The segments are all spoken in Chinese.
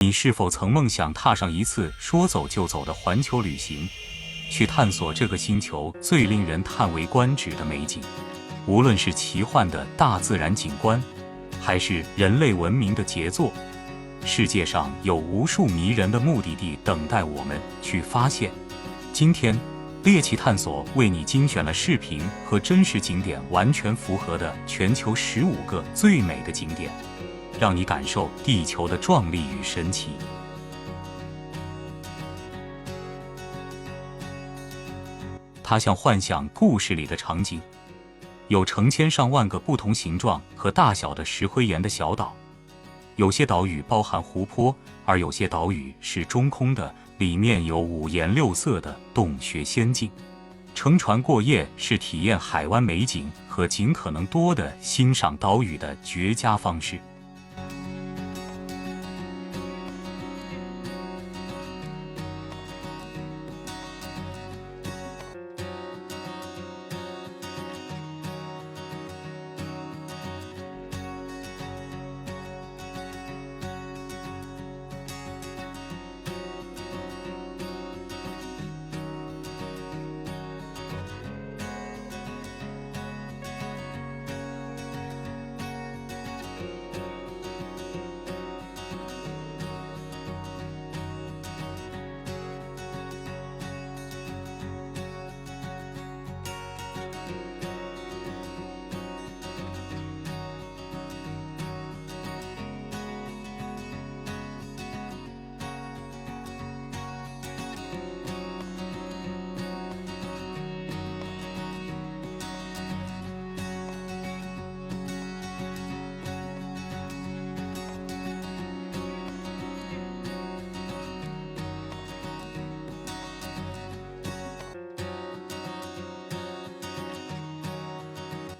你是否曾梦想踏上一次说走就走的环球旅行，去探索这个星球最令人叹为观止的美景？无论是奇幻的大自然景观，还是人类文明的杰作，世界上有无数迷人的目的地等待我们去发现。今天，猎奇探索为你精选了视频和真实景点完全符合的全球15个最美的景点，让你感受地球的壮丽与神奇。它像幻想故事里的场景，有成千上万个不同形状和大小的石灰岩的小岛。有些岛屿包含湖泊，而有些岛屿是中空的，里面有五颜六色的洞穴仙境。乘船过夜是体验海湾美景和尽可能多的欣赏岛屿的绝佳方式。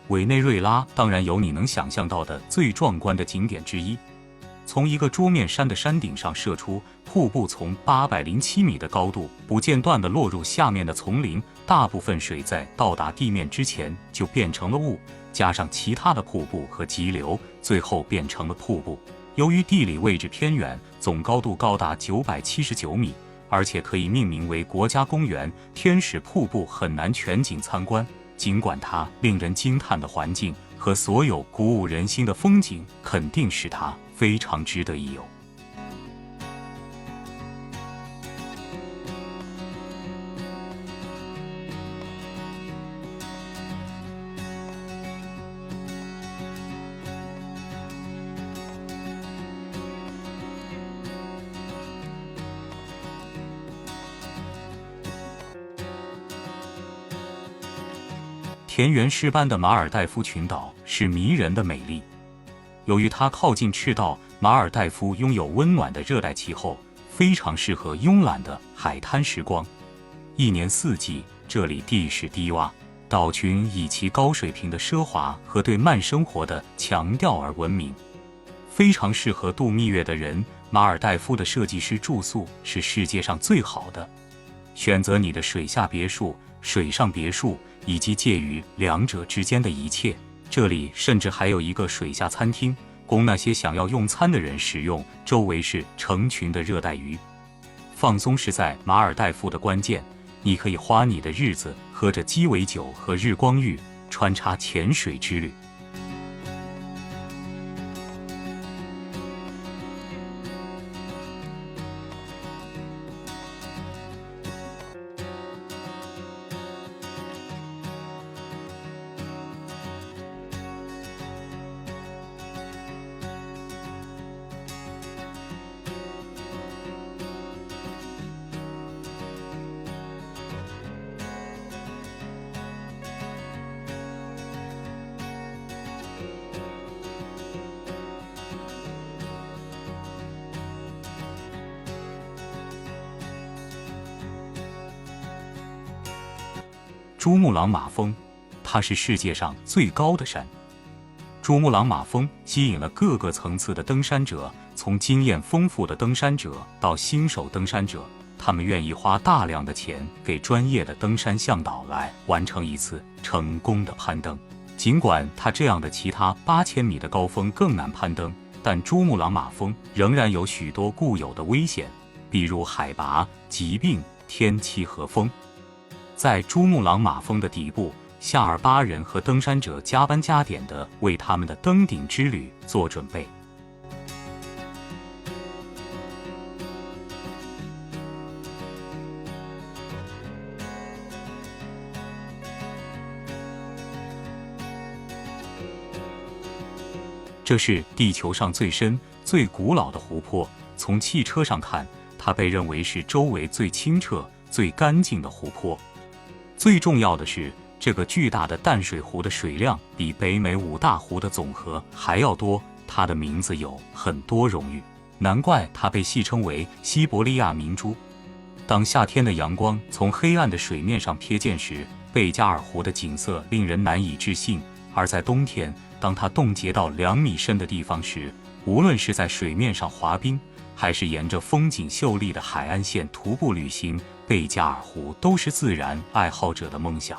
委内瑞拉当然有你能想象到的最壮观的景点之一。从一个桌面山的山顶上射出，瀑布从807米的高度不间断地落入下面的丛林，大部分水在到达地面之前就变成了雾，加上其他的瀑布和急流，最后变成了瀑布。由于地理位置偏远，总高度高达979米，而且可以命名为国家公园，天使瀑布很难全景参观。尽管它令人惊叹的环境和所有鼓舞人心的风景，肯定使它非常值得一游。田园诗般的马尔代夫群岛是迷人的美丽。由于它靠近赤道，马尔代夫拥有温暖的热带气候，非常适合慵懒的海滩时光。一年四季，这里地势低洼，岛群以其高水平的奢华和对慢生活的强调而闻名，非常适合度蜜月的人。马尔代夫的设计师住宿是世界上最好的，选择你的水下别墅、水上别墅以及介于两者之间的一切。这里甚至还有一个水下餐厅，供那些想要用餐的人使用。周围是成群的热带鱼。放松是在马尔代夫的关键，你可以花你的日子喝着鸡尾酒和日光浴，穿插潜水之旅。珠穆朗玛峰，它是世界上最高的山。珠穆朗玛峰吸引了各个层次的登山者，从经验丰富的登山者到新手登山者，他们愿意花大量的钱给专业的登山向导来完成一次成功的攀登。尽管它这样的其他8000米的高峰更难攀登，但珠穆朗玛峰仍然有许多固有的危险，比如海拔、疾病、天气和风。在珠穆朗玛峰的底部，夏尔巴人和登山者加班加点地为他们的登顶之旅做准备。这是地球上最深、最古老的湖泊。从汽车上看，它被认为是周围最清澈、最干净的湖泊。最重要的是，这个巨大的淡水湖的水量比北美5大湖的总和还要多。它的名字有很多荣誉，难怪它被戏称为西伯利亚明珠。当夏天的阳光从黑暗的水面上瞥见时，贝加尔湖的景色令人难以置信。而在冬天，当它冻结到2米深的地方时，无论是在水面上滑冰，还是沿着风景秀丽的海岸线徒步旅行，贝加尔湖都是自然爱好者的梦想。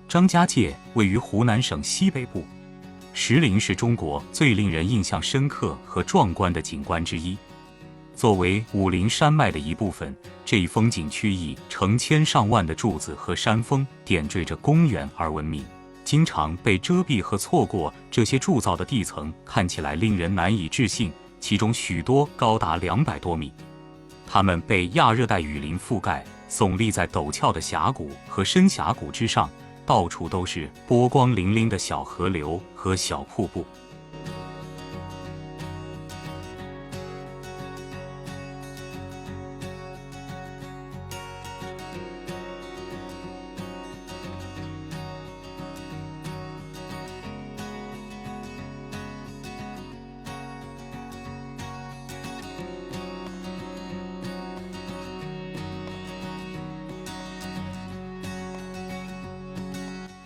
张家界位于湖南省西北部，石林是中国最令人印象深刻和壮观的景观之一。作为武陵山脉的一部分，这一风景区以成千上万的柱子和山峰点缀着公园而闻名，经常被遮蔽和错过。这些铸造的地层看起来令人难以置信，其中许多高达200多米。它们被亚热带雨林覆盖，耸立在陡峭的峡谷和深峡谷之上，到处都是波光粼粼的小河流和小瀑布。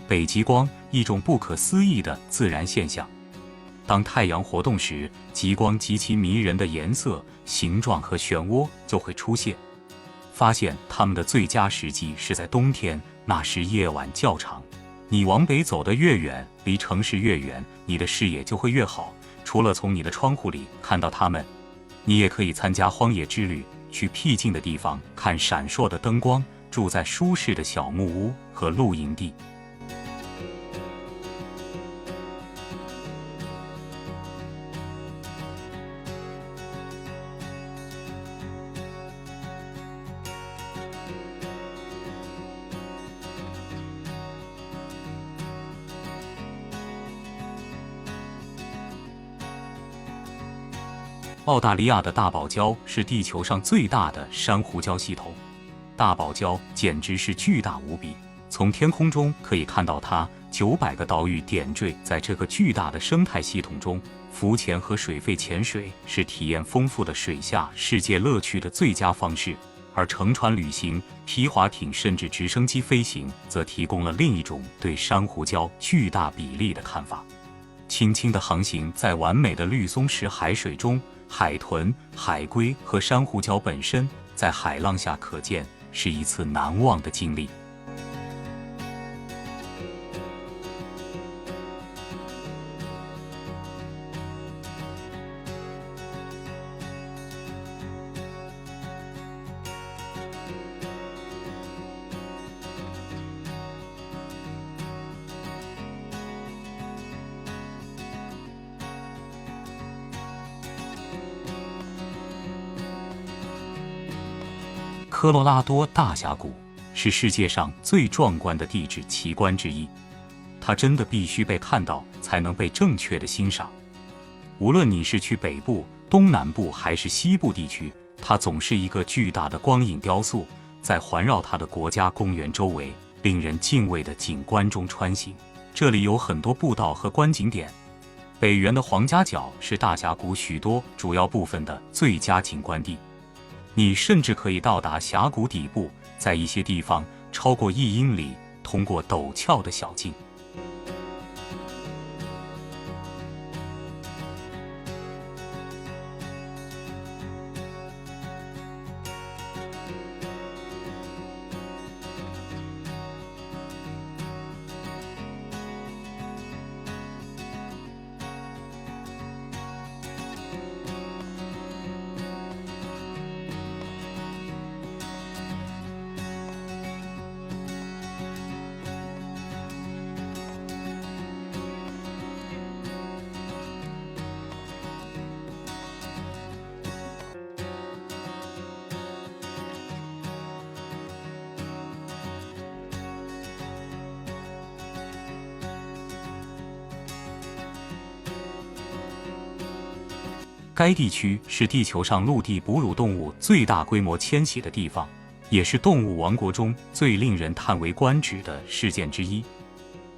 北极光，一种不可思议的自然现象。当太阳活动时，极光极其迷人的颜色、形状和漩涡就会出现。发现它们的最佳时机是在冬天，那时夜晚较长。你往北走得越远，离城市越远，你的视野就会越好。除了从你的窗户里看到它们，你也可以参加荒野之旅，去僻静的地方看闪烁的灯光，住在舒适的小木屋和露营地。澳大利亚的大堡礁是地球上最大的珊瑚礁系统，大堡礁简直是巨大无比，从天空中可以看到它900个岛屿点缀在这个巨大的生态系统中。浮潜和水肺潜水是体验丰富的水下世界乐趣的最佳方式，而乘船旅行、皮划艇甚至直升机飞行则提供了另一种对珊瑚礁巨大比例的看法。轻轻地航行在完美的绿松石海水中，海豚、海龟和珊瑚礁本身在海浪下可见，是一次难忘的经历。科罗拉多大峡谷是世界上最壮观的地质奇观之一，它真的必须被看到，才能被正确的欣赏。无论你是去北部、东南部还是西部地区，它总是一个巨大的光影雕塑，在环绕它的国家公园周围令人敬畏的景观中穿行。这里有很多步道和观景点。北园的黄家角是大峡谷许多主要部分的最佳景观地，你甚至可以到达峡谷底部，在一些地方超过1英里，通过陡峭的小径。该地区是地球上陆地哺乳动物最大规模迁徙的地方，也是动物王国中最令人叹为观止的事件之一。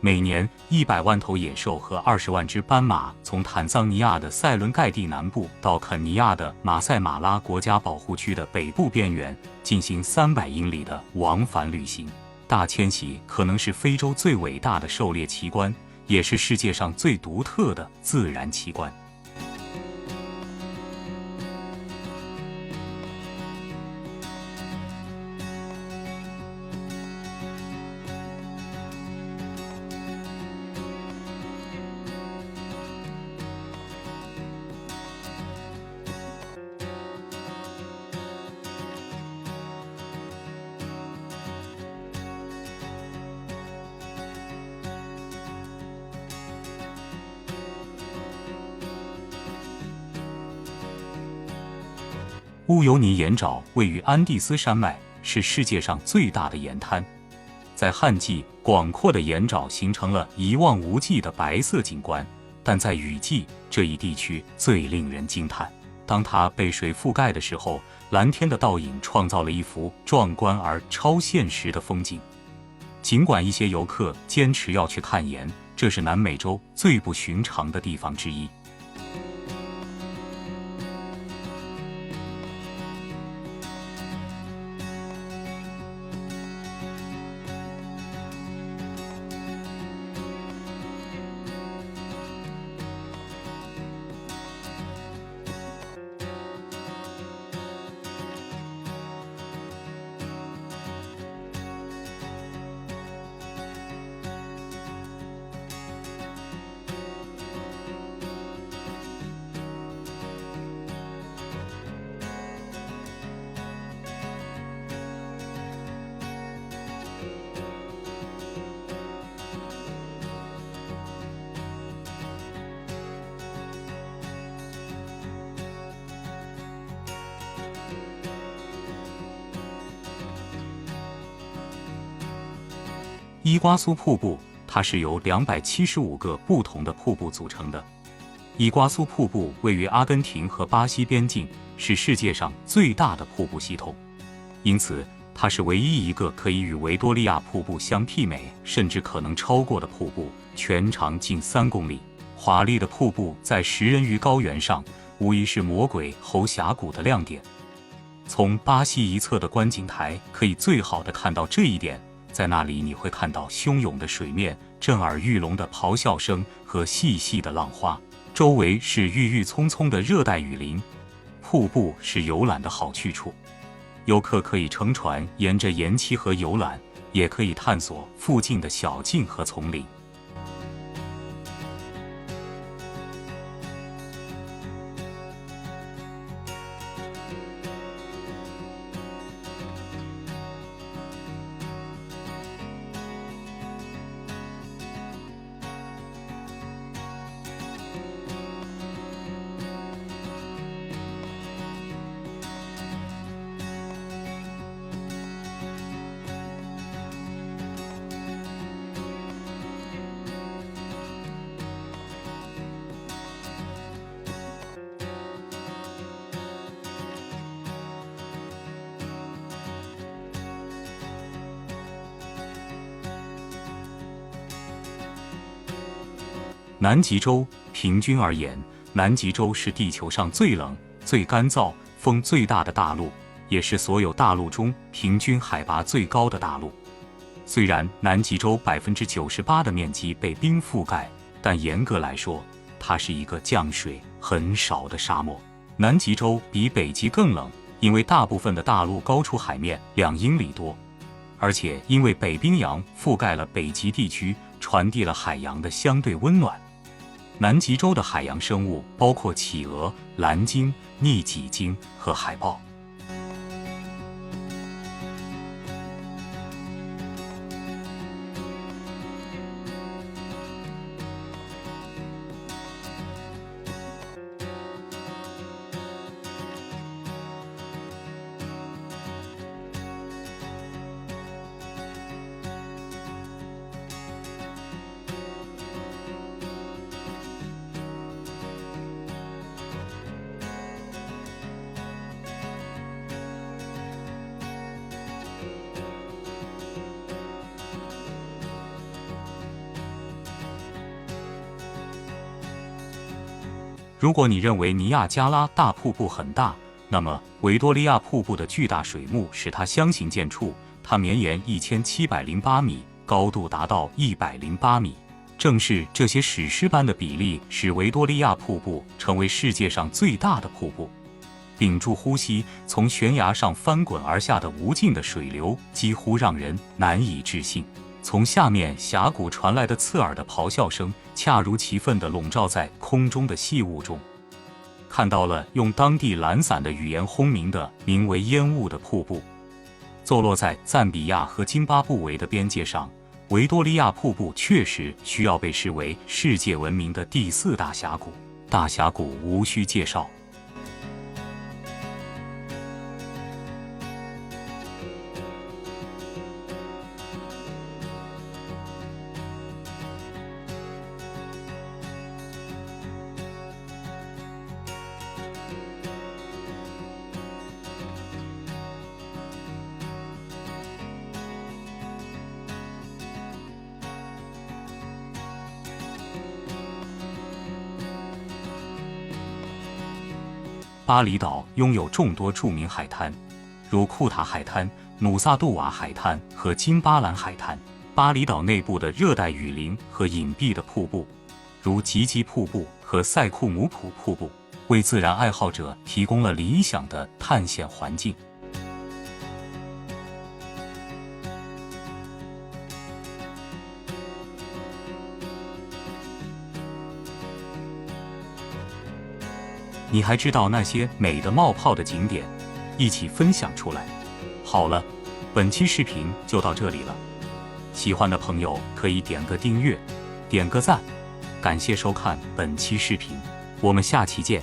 每年100万头野兽和20万只斑马从坦桑尼亚的塞伦盖蒂南部到肯尼亚的马赛马拉国家保护区的北部边缘进行300英里的往返旅行。大迁徙可能是非洲最伟大的狩猎奇观，也是世界上最独特的自然奇观。乌尤尼盐沼位于安第斯山脉，是世界上最大的盐滩。在旱季，广阔的盐沼形成了一望无际的白色景观，但在雨季，这一地区最令人惊叹。当它被水覆盖的时候，蓝天的倒影创造了一幅壮观而超现实的风景。尽管一些游客坚持要去看盐，这是南美洲最不寻常的地方之一。伊瓜苏瀑布，它是由275个不同的瀑布组成的。伊瓜苏瀑布位于阿根廷和巴西边境，是世界上最大的瀑布系统，因此它是唯一一个可以与维多利亚瀑布相媲美，甚至可能超过的瀑布，全长近3公里。华丽的瀑布在10人于高原上，无疑是魔鬼猴峡谷的亮点。从巴西一侧的观景台可以最好的看到这一点。在那里你会看到汹涌的水面、震耳欲聋的咆哮声和细细的浪花，周围是郁郁葱葱的热带雨林。瀑布是游览的好去处，游客可以乘船沿着盐溪河游览，也可以探索附近的小径和丛林。南极洲平均而言，南极洲是地球上最冷、最干燥、风最大的大陆，也是所有大陆中平均海拔最高的大陆。虽然南极洲98%的面积被冰覆盖，但严格来说，它是一个降水很少的沙漠。南极洲比北极更冷，因为大部分的大陆高出海面2英里多，而且因为北冰洋覆盖了北极地区，传递了海洋的相对温暖。南极洲的海洋生物包括企鹅、蓝鲸、逆脊鲸和海豹。如果你认为尼亚加拉大瀑布很大，那么维多利亚瀑布的巨大水幕使它相形见绌。它绵延1708米，高度达到108米。正是这些史诗般的比例，使维多利亚瀑布成为世界上最大的瀑布。屏住呼吸，从悬崖上翻滚而下的无尽的水流，几乎让人难以置信。从下面峡谷传来的刺耳的咆哮声，恰如其分地笼罩在空中的细雾中。看到了用当地懒散的语言轰鸣的名为烟雾的瀑布。坐落在赞比亚和津巴布韦的边界上，维多利亚瀑布确实需要被视为世界闻名的第4大峡谷。大峡谷无需介绍。巴厘岛拥有众多著名海滩，如库塔海滩、努萨杜瓦海滩和金巴兰海滩。巴厘岛内部的热带雨林和隐蔽的瀑布，如吉吉瀑布和塞库姆普瀑布，为自然爱好者提供了理想的探险环境。你还知道那些美的冒泡的景点，一起分享出来。好了，本期视频就到这里了。喜欢的朋友可以点个订阅，点个赞。感谢收看本期视频，我们下期见。